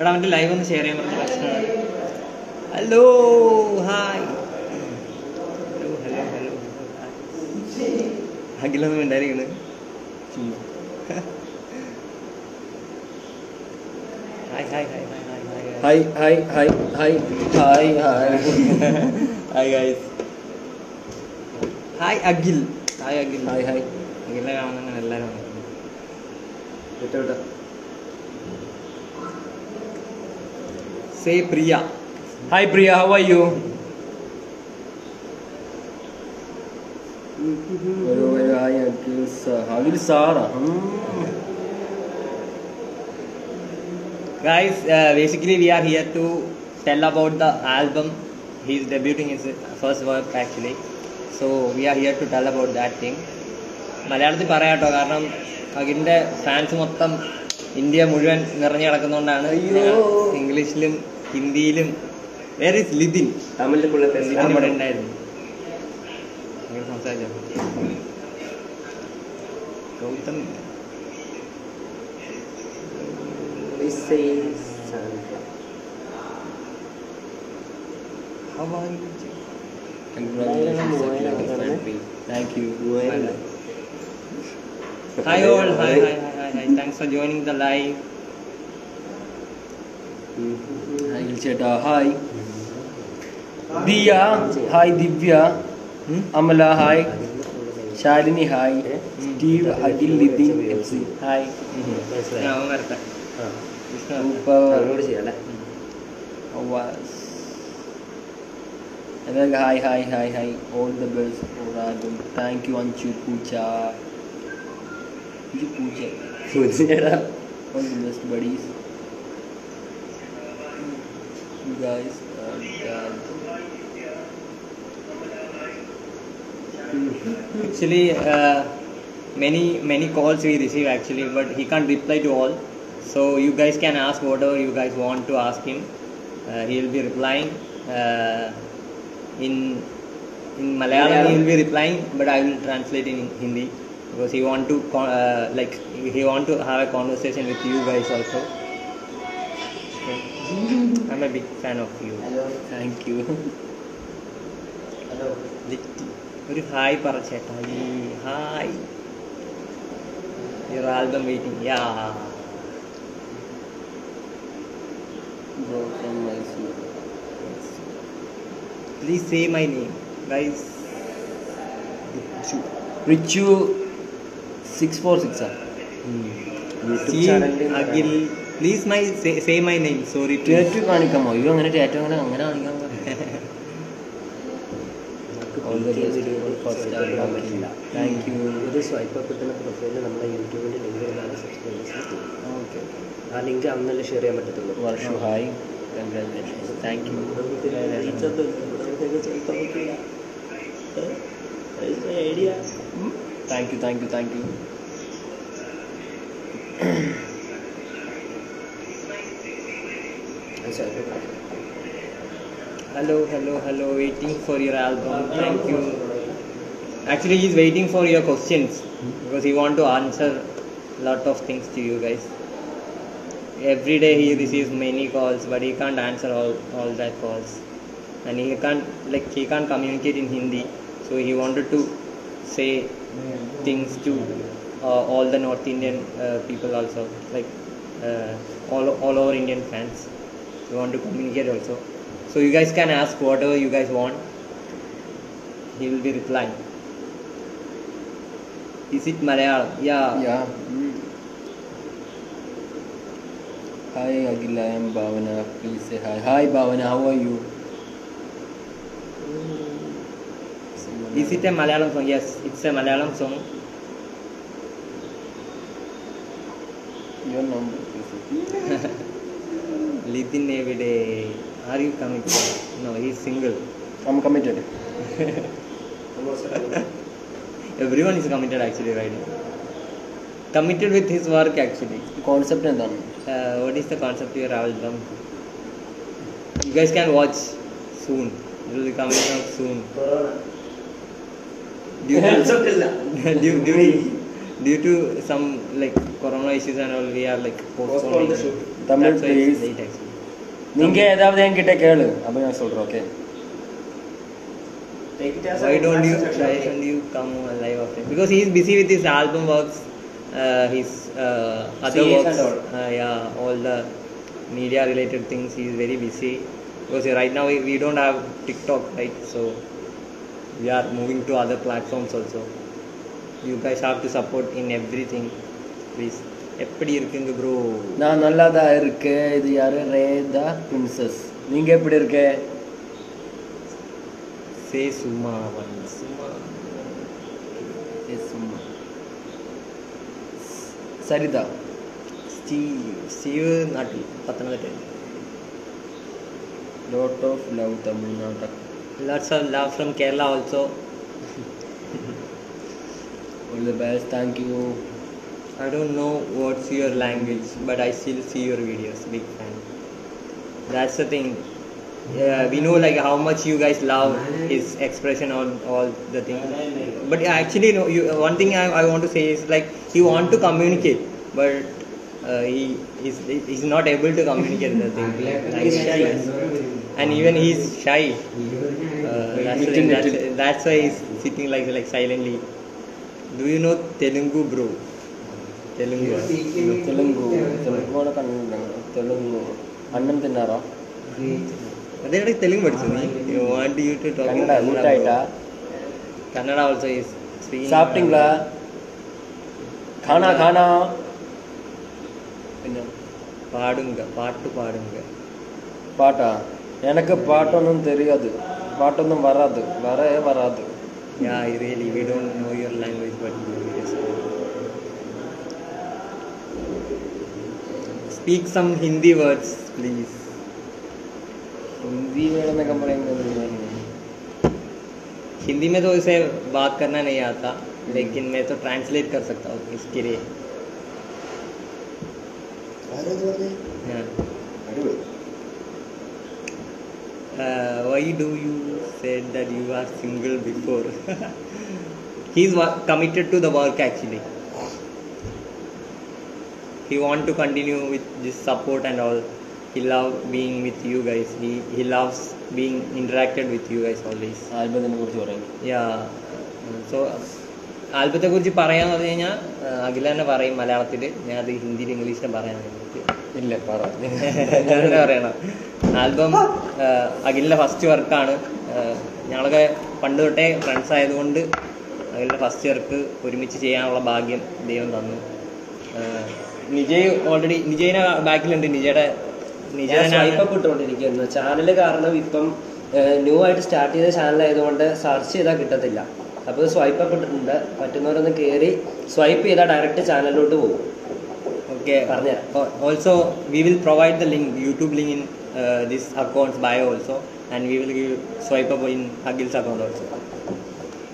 എടാ അവൻ്റെ ലൈവ് ഒന്ന് ഷെയർ ചെയ്യാൻ പറഞ്ഞ പ്രശ്നമാണ്. Hello hi hello hello hello അഖിലൊന്നും ഉണ്ടായിരിക്കുന്നത് hi hi hi hi hi hi hi hi hi hi guys hi Akhil hi Akhil hi hi അഖിലിനെ കാണുന്ന എല്ലാവരും വിട്ടോ വിട്ടോ. Say Priya. Hi Priya, how are you? Hi Akhil Sara. Guys, basically we are here to tell about the album. He is debuting his first work actually. So we are here to tell about that thing. മലയാളത്തിൽ പറയാട്ടോ, കാരണം അഖിലിൻ്റെ fans മൊത്തം India മുഴുവൻ നിറഞ്ഞു കിടക്കുന്നതുകൊണ്ടാണ് ഇംഗ്ലീഷിലും ഹിന്ദിയിലും. വേറെ is Lithin തമിഴിലുള്ള ഇവിടെ ഉണ്ടായിരുന്നു. സംസാരിച്ചോ Gautham thank you. Hi all, hi. Thanks for joining the live. Hi Cheta, hi. Diya, hi Divya. Amala, hi. Shalini, hi. Steve, Akhil, Lidin, FC, hi. Super. Hi. All the best for album. Thank you Anchu Pucha. All the best buddies. You guys actually many calls we receive actually, but he can't reply to all. So you guys can ask whatever you guys want to ask him. He will be replying in Malayalam. He will be replying, but I will translate in Hindi. Because he want to he want to have a conversation with you guys also. Okay. I'm a big fan of you. Hello. Thank you. Hello. Very hi Paracheta. Hi. Your album waiting. Yeah. Bro from Mysore. Please say my name, guys. Richu 646. YouTube channel Akhil, please say my name. Sorry. Tattoo കാണിക്കാമോ? അയ്യോ അങ്ങനെ tattoo അങ്ങനെ കാണിക്കാൻ thank you. ഒരു swipe up കിട്ടുന്ന പ്രൊഫൈലിൽ നമ്മുടെ യൂട്യൂബിൻ്റെ ലിങ്ക് എന്നാണ് സബ്സ്ക്രൈബേഴ്സ്. ഓക്കെ, ആ ലിങ്ക് അന്നല്ലേ ഷെയർ ചെയ്യാൻ പറ്റത്തുള്ളൂ. Varshu hi, congratulations. Thank you. Thank you. Hello. Waiting for your album. Thank you. Actually, he's waiting for your questions because he want to answer lot of things to you guys. Every day he receives many calls, but he can't answer all that calls, and he can't communicate in Hindi. So he wanted to say things to all the North Indian people also, all over Indian fans. We want to communicate also. So you guys can ask whatever you guys want. He will be replying. Is it Malayalam? Yeah. Hi Akhil, I am Bhavana. Please say hi. Hi Bhavana, how are you? Is it a Malayalam song? Yes, it's a Malayalam song. Your number, please. Lithin everyday. Are you committed? No, he is single. I'm committed. Everyone is committed actually right now. Committed with his work actually. Concept and done. What is the concept of your album? You guys can watch soon. It will be coming out soon. Corona. Due to some like corona issues and all, we are like postponing the shoot. Tamil, That's why it's please. late actually. நீங்கள் ஏதாவது என்கிட்ட கேளு அப்போ நான் சொல்கிறேன். Okay, Take it as Why a don't relaxed session, okay? you come live after? Because he is busy with his album works, his other CAs works, and all. Yeah, all the media related things. He is very busy. Because right now we don't have TikTok, right? So we are moving to other platforms also. You guys have to support in everything, please. எப்படி இருக்குங்க bro? நான் நல்லா தான் இருக்கேன். இது யாரு? ரேதா princess. நீங்கள் எப்படி இருக்க? சே சும்மா சும்மா சரிதா. ஸ்டீவ் நாட்டில் Pathanamthitta. Lot of love Tamilnadu. Lots of love from Kerala also. All the best. Thank you. I don't know what's your language, but I still see your videos. Big fan. That's the thing. Yeah, we know like how much you guys love his expression on all the things. But actually, no. One thing I want to say is like he want to communicate, but he's not able to communicate the thing. He's shy. And even he's shy. That's the thing. That's why he's sitting like silently. Do you know Telugu, bro? Telugu. కూడా తెలుగు అన్నం తిన్నారా? అదే తెలుగు പഠിച്ചത്. You want you to talk Kannada ఊటాయిటా? Kannada also is speaking. சாப்பிட்டீங்களா? காணா காணா. പിന്നെ பாட்டு பாடுங்க. பாட்டா? எனக்கு பாட்டொன்னும் தெரியாது, பாட்டொன்னும் வராது, வராது. Yeah, really, we don't know your language, but yes. Speak some Hindi words, please. Hindi में मैं कम हिंदी में तो इसे बात करना नहीं आता, लेकिन मैं तो ट्रांसलेट कर सकता हूँ इसके लिए. Why do you said that you are single before? He's committed to the work actually. He want to continue with this support and all. He love being with you guys. He loves being interacted with you guys always. ആൽബത്തിനെ കുറിച്ച് പറയും. Yeah. So ആൽബത്തെ കുറിച്ച് പറയാന്ന് പറഞ്ഞു കഴിഞ്ഞാൽ അഖില തന്നെ പറയും മലയാളത്തിൽ. ഞാൻ അത് ഹിന്ദിയിൽ ഇംഗ്ലീഷിലും പറയാൻ ഇല്ല അങ്ങനെ പറയണം. ആൽബം അഖിലിൻ്റെ ഫസ്റ്റ് വർക്കാണ്. ഞങ്ങളൊക്കെ പണ്ട് തൊട്ടേ ഫ്രണ്ട്സ് ആയതുകൊണ്ട് അഖിലിൻ്റെ ഫസ്റ്റ് വർക്ക് ഒരുമിച്ച് ചെയ്യാനുള്ള ഭാഗ്യം ദൈവം തന്നു. നിജയ് ഓൾറെഡി നിജയിനെ ബാക്കിലുണ്ട്. സ്വൈപ്പ് ഇട്ടുകൊണ്ടിരിക്കുന്നു ചാനൽ. കാരണം ഇപ്പം ന്യൂ ആയിട്ട് സ്റ്റാർട്ട് ചെയ്ത ചാനലായതുകൊണ്ട് സെർച്ച് ചെയ്താൽ കിട്ടത്തില്ല. അപ്പോൾ സ്വൈപ്പ് അപ്പ് ഇട്ടിട്ടുണ്ട്. പറ്റുന്നവരൊന്ന് കയറി സ്വൈപ്പ് ചെയ്താൽ ഡയറക്റ്റ് ചാനലിലോട്ട് പോകും. Okay, also we will provide the link, YouTube link in this account's bio also, and we will give swipe up in Akhil's account also.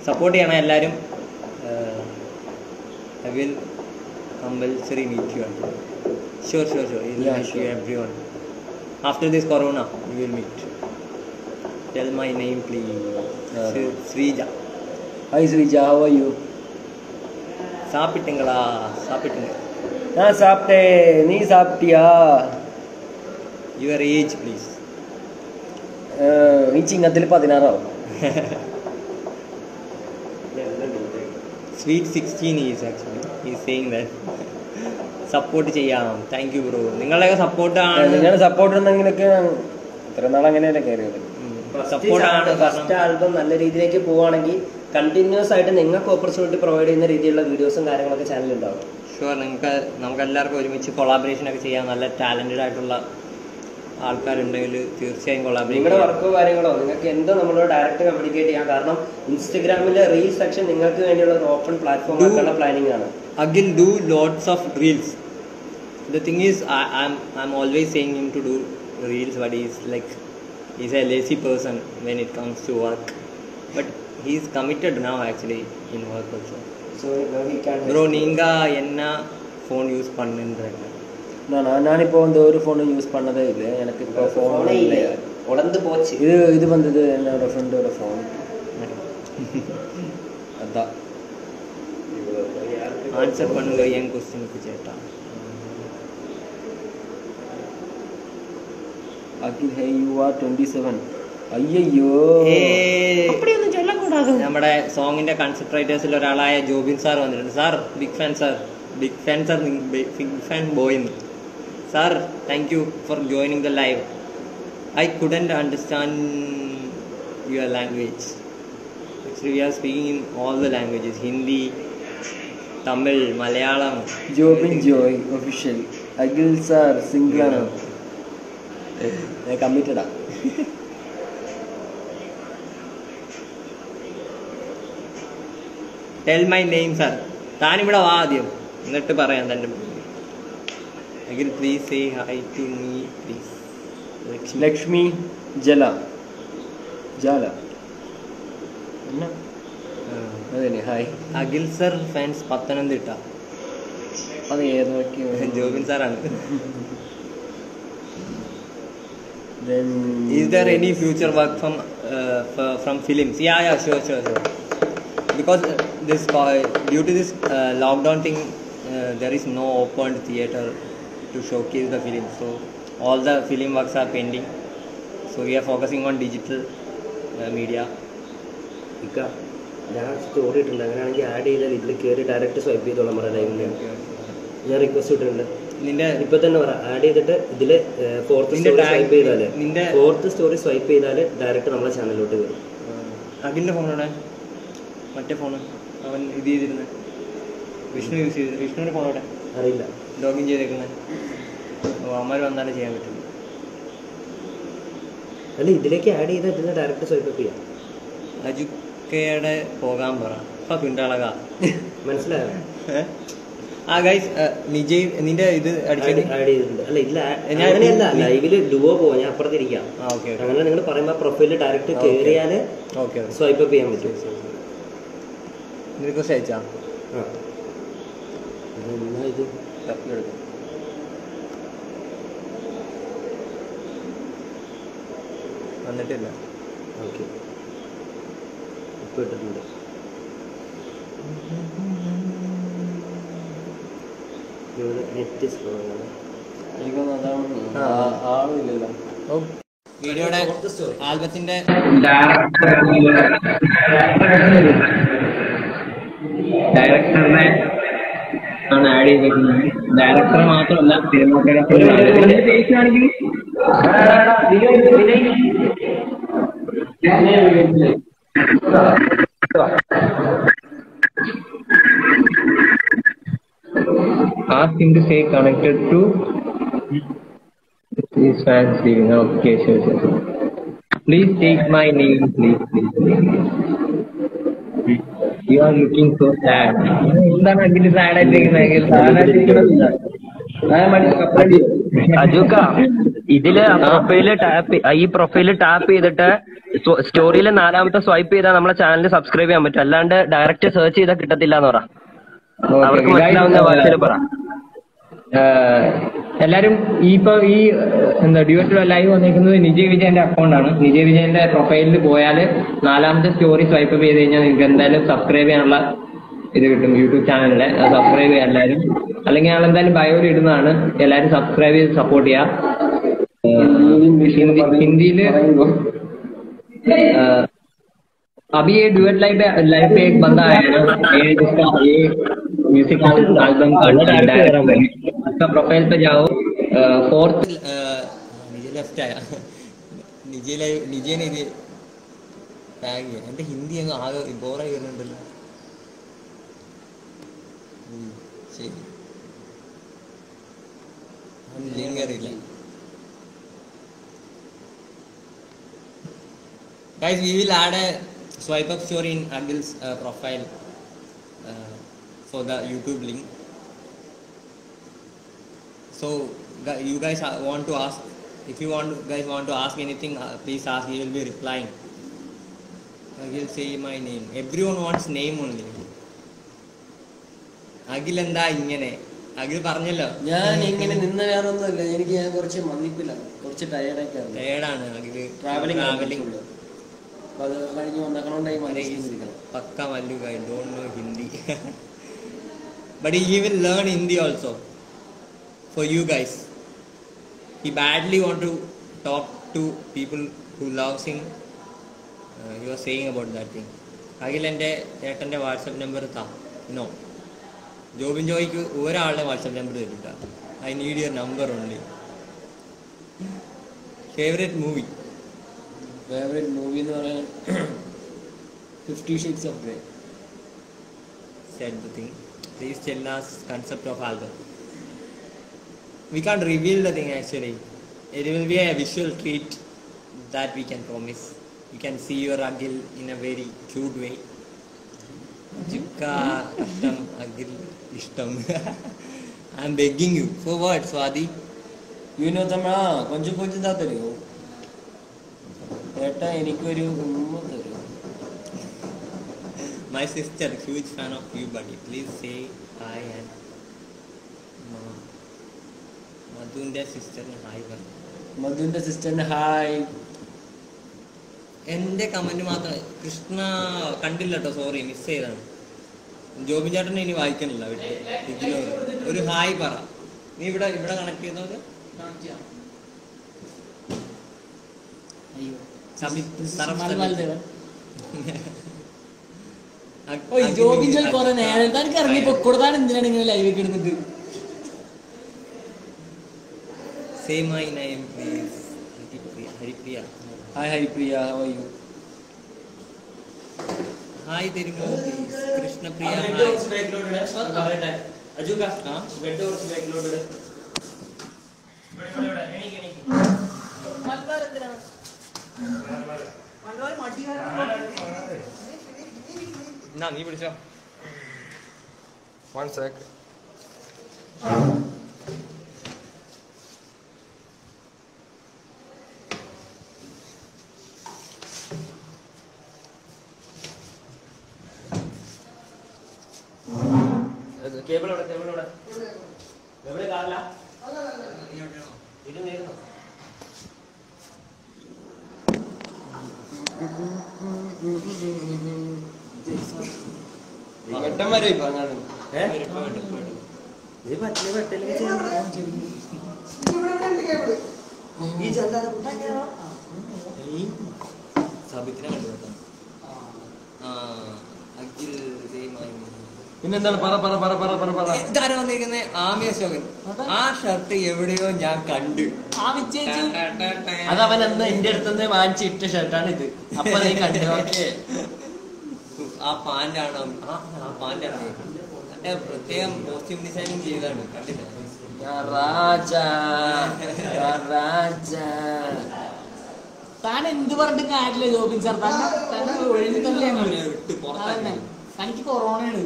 Support ചെയ്യണം എല്ലാവരും. I will compulsory meet you. Sure. We'll meet you everyone. After this corona, we will meet. Tell my name please. Srija. Hi Srija, how are you? சாப்பிட்டுங்களா? நான் சாப்பிட்டேன். நீ சாப்பிட்டியா? Your age please. Reaching 16. Sweet 16 is actually. He's saying that. Support ചെയ്യാം. Thank you bro. നിങ്ങളുടെയൊക്കെ സപ്പോർട്ടാണ്. നിങ്ങളുടെ support ഉണ്ടെങ്കിലൊക്കെ ഇത്ര നാൾ അങ്ങനെയല്ലേ കയറിയത്. സപ്പോർട്ടാണ്. ഫസ്റ്റ് ആൽബം നല്ല രീതിയിലേക്ക് പോവുകയാണെങ്കിൽ കണ്ടിന്യൂസ് ആയിട്ട് നിങ്ങൾക്ക് ഓപ്പർച്യൂണിറ്റി പ്രൊവൈഡ് ചെയ്യുന്ന രീതിയിലുള്ള വീഡിയോസും കാര്യങ്ങളൊക്കെ ചാനലുണ്ടാവും. ഷുവർ. നമുക്ക് എല്ലാവർക്കും ഒരുമിച്ച് കൊളാബറേഷനൊക്കെ ചെയ്യാം. നല്ല ടാലൻറ്റഡ് ആയിട്ടുള്ള ആൾക്കാരുണ്ടെങ്കിൽ തീർച്ചയായും കൊളാബറേറ്റ്. നിങ്ങളുടെ വർക്കോ കാര്യങ്ങളോ നിങ്ങൾക്ക് എന്തോ നമ്മളോട് ഡയറക്റ്റ് കമ്മ്യൂണിക്കേറ്റ് ചെയ്യാം. കാരണം ഇൻസ്റ്റഗ്രാമിലെ റീൽ സെക്ഷൻ നിങ്ങൾക്ക് വേണ്ടിയുള്ള ഒരു ഓപ്പൺ പ്ലാറ്റ്ഫോം ആക്കാനുള്ള പ്ലാനിങ് ആണ്. Akhil do lots of reels. The thing is, I'm always saying him to do reels, but he's a lazy person when it comes to work. But he's committed now actually in work also. So he can. Bro, நீங்க என்ன phone use பண்ணுன்றீங்க? நானிப்போ ஒரு ஃபோனும் use பண்ணதே இல்லை. எனக்கு இப்போ ஃபோனே இல்லை. உடந்து போச்சு. இது வந்தது என்னோட ஃப்ரெண்டோட ஃபோன். அதான் ஆன்சர் பண்ணுங்க என் क्वेश्चनக்கு சேட்டா. Akhil hey you are 27. അയ്യോ அப்படிയൊന്നും சொல்லக்கூடாது. നമ്മുടെ സോങ്ങിന്റെ കൺസെപ്റ്റ് റൈറ്റേഴ്സിൽ ഒരാളായ ജോബിൻ സാർ വന്നിട്ടുണ്ട്. Sir big fan sir, big fan sir, big fan boy sir. Thank you for joining the live. I couldn't understand your language. Actually, we are speaking in all the languages: Hindi, Tamil, Malayalam. Jobin Joy official. Akhil sir single ആണ്. കമ്മിറ്റഡാ. Tell my name, sir. താനിവിടെ വാ ആദ്യം, എന്നിട്ട് പറയാം തൻ്റെ. Akhil please say hi to me, please. Lakshmi ജല അതല്ലേ hi. Akhil sir fans Pathanamthitta. അത് ഏതൊക്കെയോ ജോബിൻ സാറാണ്. Is there any future work from films? Yeah, sure. Because due to this lockdown thing, there is no open theater to showcase the film. So all the film works are pending. So we are focusing on digital media. ഇക്ക ഞാൻ story ഇട്ടുണ്ട്. അങ്ങനെയാണെങ്കിൽ add ചെയ്താൽ ഇതിൽ കയറി direct swipe ചെയ്തോളാം നമ്മുടെ ലൈവിൽ. ഞാൻ റിക്വസ്റ്റ് ഇട്ടിട്ടുണ്ട്. നിന്റെ ഇപ്പൊ തന്നെ പറ ആഡ് ചെയ്തിട്ട് ഇതിൽ ഫോർത്ത് സ്റ്റോറി സ്വൈപ്പ് ചെയ്താൽ ഡയറക്റ്റ് നമ്മളെ ചാനലിലോട്ട് കയറും. അഖിലിന്റെ ഫോണോടെ മറ്റേ ഫോണ് അവൻ ഇത് ചെയ്തിരുന്നത് വിഷ്ണു യൂസ് ചെയ്ത്. വിഷ്ണുവിന്റെ ഫോണോടെ അറിയില്ല ലോഗിൻ ചെയ്തേക്കുന്നത്. അമ്മമാർ വന്നാലേ ചെയ്യാൻ പറ്റുള്ളൂ. അല്ല ഇതിലേക്ക് ആഡ് ചെയ്താൽ ഇതിൽ ഡയറക്റ്റ് സ്വൈപ്പ് അപ്പ് ചെയ്യാം. അജുക്കയുടെ പോകാൻ പറ പിണ്ടാളക മനസ്സിലായോ? ആ ഗൈസ് നിജയ് നിന്റെ ഇത് ആഡ് ചെയ്തിട്ടുണ്ട്. അല്ല ഇതിൽ അങ്ങനെയല്ല, ലൈവില് ഡുവോ പോവാം. ഞാൻ അപ്പുറത്തിരിക്കാം. അങ്ങനെ നിങ്ങൾ പറയുമ്പോൾ പ്രൊഫൈലിൽ ഡയറക്റ്റ് കയറിയാല് സ്വൈപ്പ് അപ്പ് ചെയ്യാൻ പറ്റും. റിക്വസ്റ്റ് അയച്ചാ ഇത് വന്നിട്ടില്ല. ഓക്കെ ഇപ്പോൾ ഇട്ടിട്ടുണ്ട്. നെറ്റ് സ്ലോ ആണ്. എനിക്കൊന്നും അതാണ് ആളില്ലല്ലോ. വീഡിയോയുടെ ആൽബത്തിന്റെ ഡയറക്ടറിനെ ആണ് ആഡ് ചെയ്തിരിക്കുന്നത്. ഡയറക്ടർ മാത്രമല്ല cinematographer. Ask him to stay connected to his fans leaving. Okay, sure. Please take my name, please. You are looking so sad. എന്താണ് അഖില് സാഡ് ആയിട്ടിരിക്കുന്നത്? അജുക്ക ഇതില് ഈ പ്രൊഫൈല് ടാപ്പ് ചെയ്തിട്ട് സ്റ്റോറിയിൽ 4ാമത്തെ സ്വൈപ്പ് ചെയ്താൽ നമ്മളെ ചാനൽ സബ്സ്ക്രൈബ് ചെയ്യാൻ പറ്റും. അല്ലാണ്ട് ഡയറക്റ്റ് സെർച്ച് ചെയ്താൽ കിട്ടത്തില്ല എന്ന് പറ. അവർക്ക് മനസ്സിലാവുന്ന ഭാഷയിൽ പറ. എല്ലാരും ഈ ഡ്യൂറ്റ് ലൈവ് വന്നിരിക്കുന്നത് നിജയ് വിജയന്റെ അക്കൗണ്ടാണ്. നിജയ് വിജയന്റെ പ്രൊഫൈലിൽ പോയാൽ 4ാമത്തെ സ്റ്റോറി സ്വൈപ്പ് ചെയ്ത് കഴിഞ്ഞാൽ നിങ്ങൾക്ക് എന്തായാലും സബ്സ്ക്രൈബ് ചെയ്യാനുള്ള ഇത് കിട്ടും. യൂട്യൂബ് ചാനലിലെ സബ്സ്ക്രൈബ് ചെയ്യാം എല്ലാവരും. അല്ലെങ്കിൽ ഞങ്ങൾ എന്തായാലും ബയോയിൽ ഇടുന്നതാണ്. എല്ലാവരും സബ്സ്ക്രൈബ് ചെയ്ത് സപ്പോർട്ട് ചെയ്യാം. हिंदी अभी ये डुएट लाइव पे एक बंदा आया है ना, ये जिसका ये म्यूजिक एल्बम का प्रोफाइल पे जाओ. 4th निजे लेफ्ट आया निजे ने ഇത് ടാഗ് ചെയ്യാം. എൻ്റെ ഹിന്ദി അങ്ങ് ആകെ ബോറായി വരുന്നുണ്ടല്ലോ. ശരി ലിങ്ക് അറിയില്ല. Guys, we will add a swipe up story in Akhil's profile for the YouTube link. So you guys want to ask, if you guys want to ask anything, please ask. He will be replying. Akhil, say my name. Everyone wants name only. Akhil enda ingane. Akhil പറഞ്ഞല്ലോ ഞാൻ ഇങ്ങനെ നിന്ന് വേറൊന്നുമില്ല. ഞാൻ കുറച്ച് മന്നിപ്പില്ല, കുറച്ച് ടയേർഡാണ് Akhil. Traveling അത് കഴിഞ്ഞ് വന്നേക്കണോണ്ടായി pakka Mallu guy don't know Hindi. But he will learn Hindi also for you guys. He badly want to talk to people who loves him. You are saying about that thing. Akhil എൻ്റെ ചേട്ടൻ്റെ വാട്സപ്പ് നമ്പർ നോ. ജോബിൻ ജോയ്ക്ക് ഒരാളുടെ WhatsApp number തരില്ല. I need your number only. Favourite movie എന്ന് പറയാൻ 50 Shades of Grey. Said the thing. Please tell us concept of album. We can't reveal the thing actually. It will be a visual treat that we can promise. You can see your Akhil in a very cute way. Chikka Ashtam Akhil Ishtam. I'm begging you. For what, Swadi? You know Tamra, konju da tariyo. Eta enikku oru ummu tariyo. My sister, huge fan of you, buddy. Please say hi and Madhun's sister hi. Madhun's sister hi. എൻ്റെ comment മാത്രം കൃഷ്ണ കണ്ടില്ല കേട്ടോ, sorry miss ചെയ്താണ്. ജോബിൻ ചേട്ടനെ ഇനി വായിക്കണില്ല വീട്ടിൽ. ഒരു hi പറ. നീ ഇവിടെ കണക്ട് ചെയ്യുന്നത് ജോബിൻ ചോയ് കുറെ നേരം തനിക്ക് ഇറങ്ങി പൊക്കോടുതാണ്. എന്തിനാണ് ഇങ്ങനെ ലൈവ് കിടന്നിട്ട്? Say my name please. Haripriya. Hi Haripriya, how are you? Hi തരുമോ please. കൃഷ്ണപ്രിയ hi. അജുക ബെഡ് കുറച്ച് ബാക്കിലോട്ട് എന്നാ നീ പിടിച്ചോ. 1 sec. കേബിൾ എവിടെ കാറില്ല ഇത് നേരുന്നു. വെട്ടന്മാരെ ഇത് പറ്റില്ല വെട്ടല്ലേ ഈ ചെറുതാ സബിത്തിനെ കണ്ടുപിടുത്തം. അഖിൽ പിന്നെന്താണ് ഇതാരാ വന്നിരിക്കുന്നത്? ആമിയ ശോകൻ. ആ ഷർട്ട് എവിടെയോ ഞാൻ കണ്ടു. അതവൻ എന്താ എന്റെ അടുത്തുനിന്ന് വാങ്ങിച്ചിട്ട ഷർട്ടാണ് ഇത്. അപ്പൊ നീ കണ്ടു. ആ പാന്റാണോ? ആ പാന്റാണ് മറ്റേ പ്രത്യേകം കോസ്റ്റ്യൂം ഡിസൈനിങ് ചെയ്താണ്. കണ്ടില്ല? താൻ എന്ത് പറഞ്ഞിട്ട് കാര്യമില്ല ജോബിൻ സാർ. ഒഴിഞ്ഞു തന്നെയാണ്. തനിക്ക് കൊറോണയാണ്.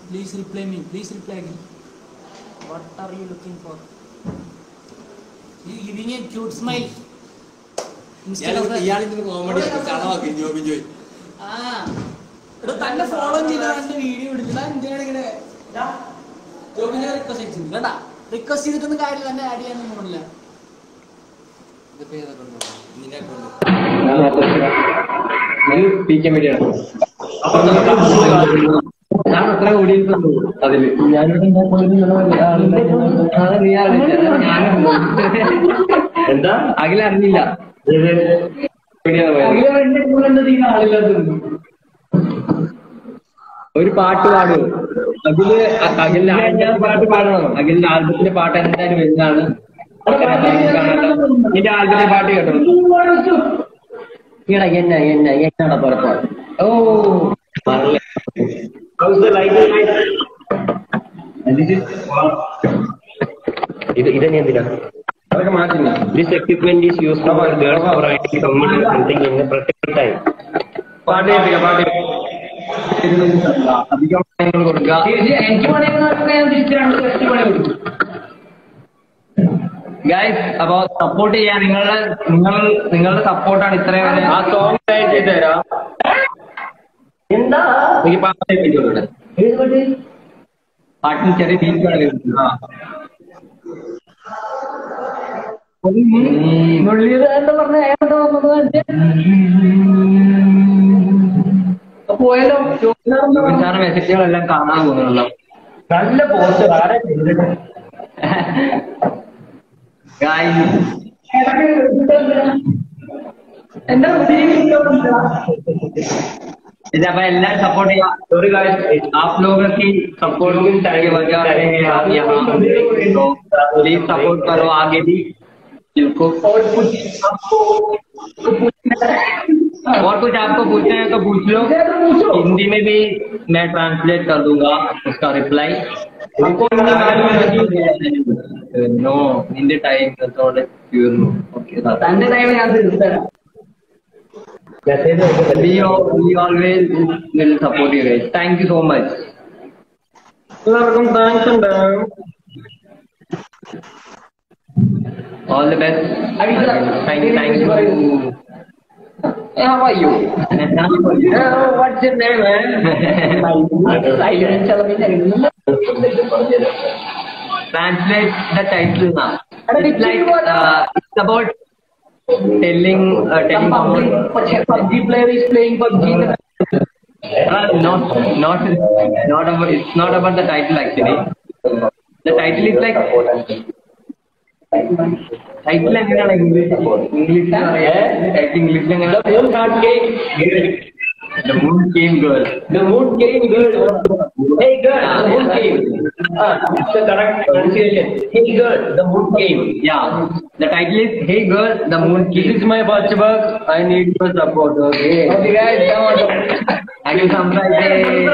Please reply me. Please reply me. What are you looking for? You giving a cute smile. Comedy Jobin Joy. തന്നെ ഫോളോ ചെയ്ത വീഡിയോ എടുത്തില്ല. എന്തിനാണ് ഇങ്ങനെ ജോബിൻ ജോയ് റിക്വസ്റ്റ് ചെയ്തിട്ടുണ്ട് കേട്ടാ. റിക്വസ്റ്റ് ചെയ്തിട്ടൊന്നും കാര്യമില്ല. തന്നെ ആഡ് ചെയ്യാനൊന്നും പോണില്ല. ഞാൻ അത്ര ഓടിയിട്ടുള്ളൂ അതില്. എന്താ അഖില അറിഞ്ഞില്ല. ഒരു പാട്ട് പാടും അതില്. അഖിലിന്റെ ആൽബത്തിന്റെ പാട്ട് പാടണം. അഖിലിന്റെ ആൽബത്തിന്റെ പാട്ട് എന്തായാലും വരുന്നതാണ്. നിന്റെ ആൽബത്തിന്റെ പാട്ട് കേട്ടോ. എന്നാണ് പുറപ്പാട്. ഓ ഇതന്നെ എന്തിനാ അതൊക്കെ മാറ്റുന്നു. This equipment is used for girls or identity community something in A protected time. പാട്ട് അധികം കൊടുക്കുക. എനിക്ക് ഗൈസ് അപ്പൊ സപ്പോർട്ട് ചെയ്യാൻ നിങ്ങളുടെ സപ്പോർട്ടാണ് ഇത്രയും വരെ. ആ സോങ് ചെയ്ത് തരാം. എന്താ എനിക്ക് പാട്ടിന് ചെറിയ ബീച്ചാണ്. പോയാലോ സാറ് മെസ്സേജുകളെല്ലാം കാണാൻ പോകുന്നുള്ളൂ. നല്ല പോസ്റ്റർ ആരെ എന്താ अപ്പൊ എല്ലാരും सपोर्ट ചെയ്യാം. सॉरी गाइस आप लोगों की सपोर्ट की वजह से हम यहाँ तो प्लीज सपोर्ट करो आगे भी इनको. और कुछ आपको पूछना है तो पूछ लो. हिंदी में भी मैं ट्रांसलेट कर दूंगा उसका reply. No in the time okay തന്റെ ടൈം ഞാൻ തീർത്തരാം. we always will support you guys. Thank you so much. എല്ലാവർക്കും താങ്ക്സ് ഉണ്ട്. All the best. Thank you. How are you? What's your name, man? Translate the title now. It's like it's about telling PUBG player is playing PUBG. not about, it's not about the title actually. The title is like title എങ്ങനെയാണ് English The moon came girl. The moon came girl. Hey girl, the moon came. It's the correct pronunciation. Hey girl, the moon came. Yeah. The title is Hey Girl, the Moon Came. This is my Bachbag. I need your support. Okay. Okay guys, come on. I can summarize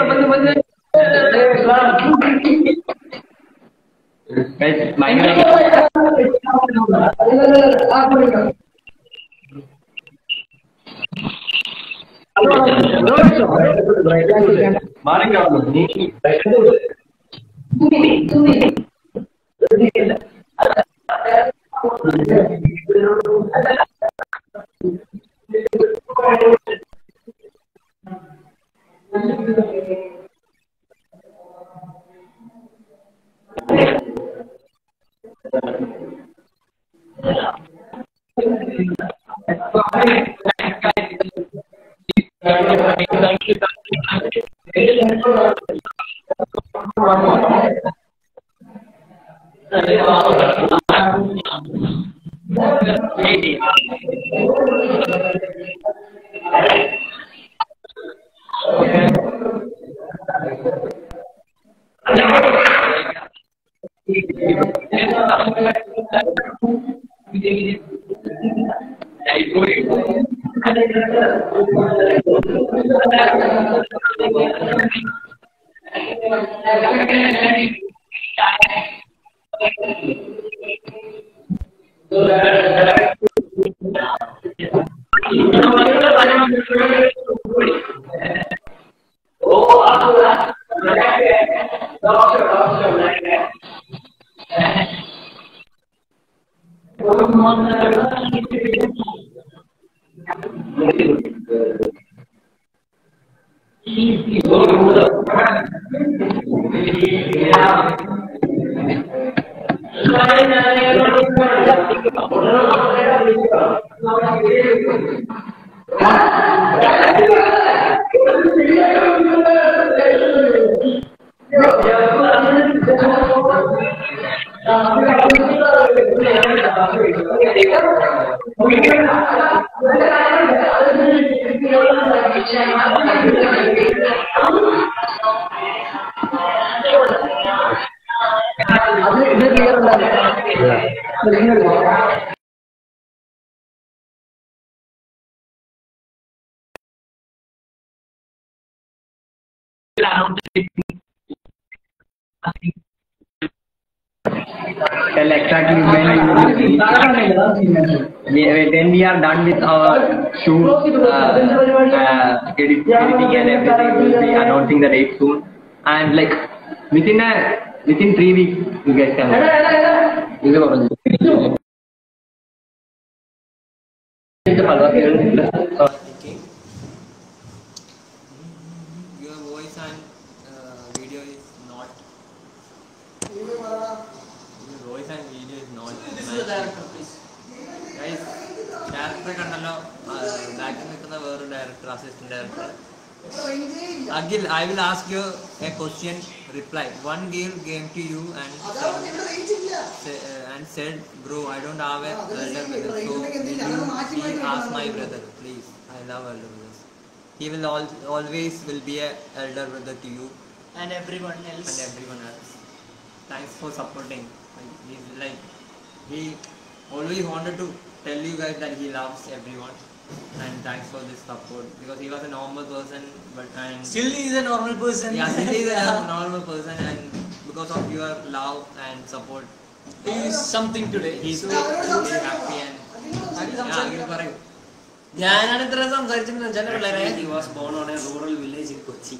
tell exactly when we are done with our shoot, editing and everything. We'll be announcing the date soon, and like within 3 weeks you guys can Your voice and video is not. Your voice and video is not. This is the director, please. Guys, director കണ്ടല്ലോ ബാക്കിൽ നിൽക്കുന്ന വേറൊരു director assistant director Agil, I will ask you a question. Reply. One girl came to you and said, "Bro, I don't have a elder brother, so will you ask my brother, please? I love elder brothers. He will always will be a elder brother to you And everyone else. and everyone else. Thanks for supporting. He always wanted to tell you guys that he loves everyone." And thanks for this support because he was a normal person, and Still he is a normal person. yeah, he is a normal person, and because of your love and support, He is something today. he's So, very happy and Agil പറയൂ. ഞാനാണ് ഇത്ര സംസാരിച്ചിട്ടുള്ള he was born on a rural village in Kochi.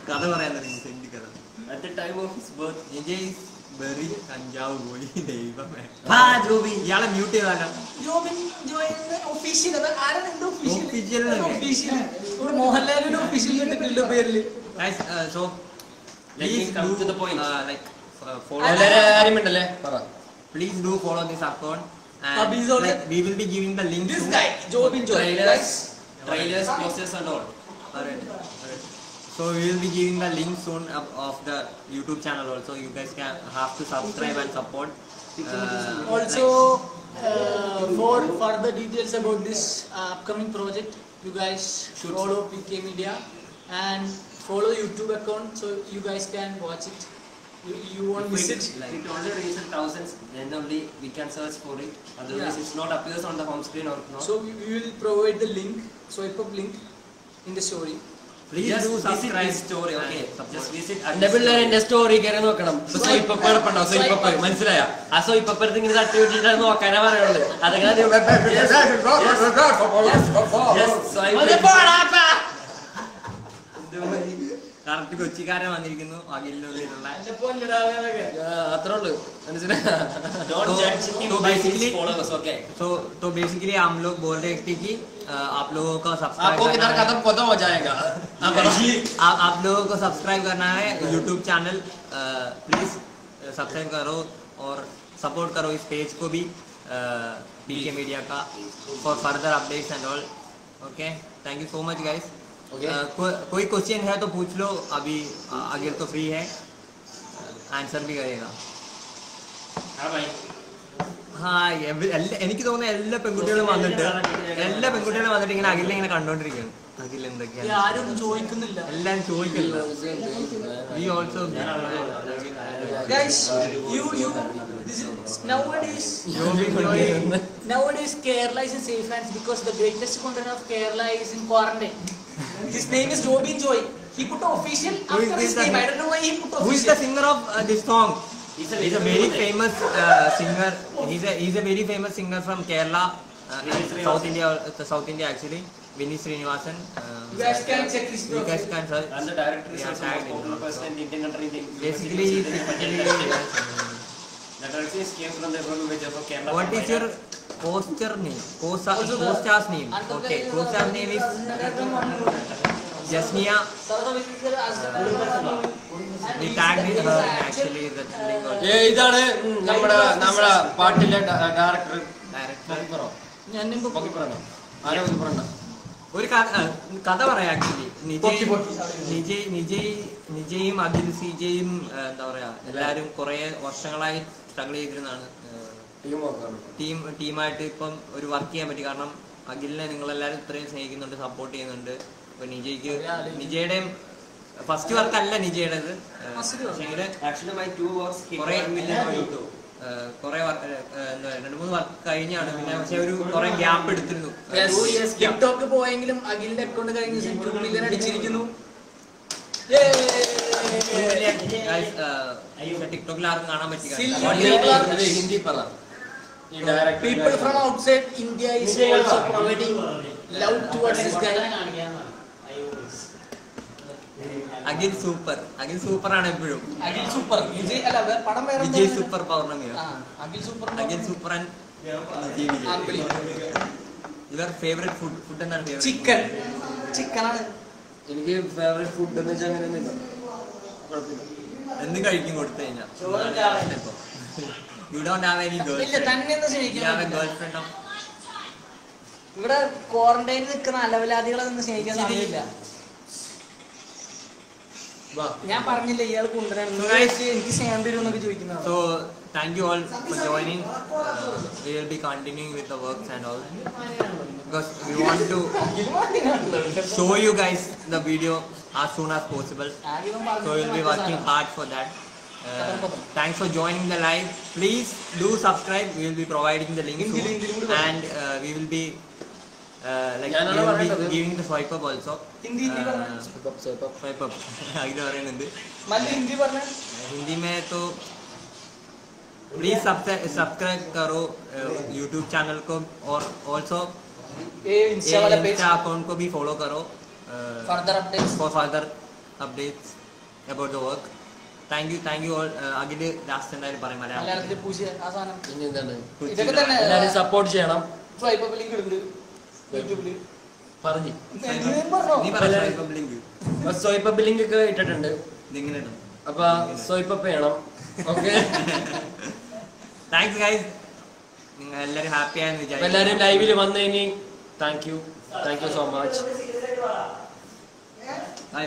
കഥ പറയാൻ തുടങ്ങി saint കഥ. At the time of his birth, Vijay വെറി കഞ്ചാവ് പോയി ദൈവമേ. ജോബി ഇയാളെ മ്യൂട്ട് ചെയ്താലോ? Jobin joined official. ആരാണ് എന്റെ official? Official ആണ്. Official. ഒരു മോഹൻലാലിന്റെ official കിട്ടിയിട്ടില്ല പേരില്. Guys, so Let me please come do to the point. Follow. കാര്യമുണ്ടല്ലേ പറ. Please do follow this account, Abhi's and also- we will be giving the link. This to- guy, Jobin Joy. Trailers, posters and all. Alright. So we will be giving the link soon of the YouTube channel also. You guys can have to subscribe and support. Also, for further details about this upcoming project, you guys should follow PK Media and follow YouTube account so you guys can watch it. You won't miss it. It only reaches thousands, then only we can search for it. Otherwise, Yeah. it's not appears on the home screen or not. So we will provide the link, swipe up link in the story. Please Just do visit subscribe. his story, and okay? support. Just visit. എന്റെ പിള്ളേരെ story കയറി നോക്കണം. മനസ്സിലായ ആ സ്വൈപ്പപ്പുറത്ത് ഇങ്ങനെ തട്ടി വിട്ടിട്ട് നോക്കാനാ പറയുള്ളത്. അതങ്ങനെ കറക്റ്റ് കൊച്ചിക്കാരൻ വന്നിരിക്കുന്നു അഖിലിനുള്ള അത്രേ ഉള്ളു तो बेसिकली हम लोग बोल रहे थे कि आप लोगों को सब्सक्राइब आप लोगों को सब्सक्राइब करना है यूट्यूब चैनल प्लीज सब्सक्राइब करो और सपोर्ट करो इस पेज को भी पीके मीडिया का for further updates and all okay thank you so much guys कोई क्वेश्चन है तो पूछ लो अभी आगे तो फ्री है आंसर भी करेगा എനിക്ക് തോന്നുന്നു എല്ലാ പെൺകുട്ടികളും വന്നിട്ട് ഇങ്ങനെ അഖിലിനെ ഇങ്ങനെ കണ്ടോണ്ടിരിക്കുകയാണ് അഖിൽ എന്തൊക്കെയാണ് ആരും ചോദിക്കുന്നില്ല എല്ലാം ചോദിക്കില്ല we also guys you this is nowadays Kerala is in safe hands because the greatest content of Kerala is in quarantine. His name is Jobin Joy. He put official after his name. I don't know why he put official. Who is the singer of this song? He's a very famous singer. He's a very famous singer from Kerala, South India actually. Vineet Srinivasan. You guys can check his You guys can search. And the director is also most popular person in Indian country. Basically, The director came from the rural village of Kerala. what is your co-star name? Co-star's name. Okay, co-star name is Jasnia. We tagged her actually that link also. ഇതാണ് നമ്മുടെ പാട്ടിലെ director ഒരു കഥ പറയാം actually നിജയും Akhil സിജയും എന്താ പറയാ എല്ലാരും കുറെ വർഷങ്ങളായി സ്ട്രഗിൾ ചെയ്തിരുന്നാണ് ടീമായിട്ട് ഇപ്പം ഒരു വർക്ക് ചെയ്യാൻ പറ്റി കാരണം അഖിലിനെ നിങ്ങളെല്ലാരും ഇത്രയും സ്നേഹിക്കുന്നുണ്ട് സപ്പോർട്ട് ചെയ്യുന്നുണ്ട് ഇപ്പൊ നിജയുടെയും ഫസ്റ്റ് വർക്ക് അല്ല നിജയുടേത് കുറെ 2-3 വർക്ക് കഴിഞ്ഞാണ് പിന്നെ പക്ഷെ ഒരു കുറെ ഗ്യാപ്പ് എടുത്തിരുന്നു ടിക്ടോക്ക് പോയെങ്കിലും അഖിലിന്റെ അക്കൗണ്ട് കഴിഞ്ഞ 2 മില്യൺ അടിച്ചിരിക്കുന്നു ടിക്ടോക്കിൽ ആർക്കും കാണാൻ പറ്റി ഹിന്ദി പറ people from outside India is also providing love towards this guy. Akhil super ആണ് എപ്പോഴും അഖിൽ സൂപ്പർ വിജയ് അല്ല പടം വേറെ വിജയ് സൂപ്പർ പൗർണമിയോ Akhil super and Vijay your favourite food എന്താണ്? ചിക്കൻ ആണ് എനിക്ക് ഫേവറേറ്റ് ഫുഡ് എന്ന് വെച്ചാൽ അങ്ങനെയൊന്നുമില്ല, കുഴപ്പമില്ല. എന്ത് കഴിക്കും കൊടുത്തു കഴിഞ്ഞാൽ? യു ഡോണ്ട് ഹാവ് എനി ഇല്ല, തന്നെ ഒന്ന് സ്നേഹിക്കാൻ ഗേൾഫ്രണ്ട്? ഇവിടെ ക്വാറന്റൈനിൽ നിൽക്കുന്ന അലവലാദികളെ ഒന്ന് സ്നേഹിക്കാൻ സമയമില്ല. ഞാൻ പറഞ്ഞില്ല ഇയാൾ കൊണ്ടുവരാൻ എനിക്ക് സ്നേഹം തരും എന്നൊക്കെ ചോദിക്കുന്നതാണ്. So thank you all for joining. We will be continuing with the works and all because we want to show you guys the video as soon as possible. So we will be working hard for that. Thanks for joining the live. Please do subscribe. We will be providing the link soon. And we will be we will be giving the swipe up also. Swipe up. आगे आ रहे हैं नंदे. हिंदी पढ़ना? हिंदी में तो please subscribe करो YouTube channel को और also Insta account को भी फॉलो करो for further updates about the work. Thank you all. आगे लास्ट എന്തായാലും പറയും മലയാളത്തിൽ പൂശിയ ആ സാധനം ഇനി എന്താണ്? ഇതൊക്കെ തന്നെ എല്ലാവരും സപ്പോർട്ട് ചെയ്യണം. സ്വൈപ്പ് അപ്പ് ലിങ്ക് ഇടുന്നുണ്ട് യൂട്യൂബിൽ. പറഞ്ഞു നീ പറ swipe up link. Swipe up link ഒക്കെ ഇട്ടിട്ടുണ്ട്. ഇങ്ങനെ ഇടും. അപ്പൊ സ്വൈപ്പ് അപ്പ് ചെയ്യണം. Okay, thanks guys. നിങ്ങൾ എല്ലാവരും ഹാപ്പി ആയെന്ന് വിചാരിക്കുന്നു. എല്ലാവരും ലൈവിൽ വന്നതിന് thank you so much. By.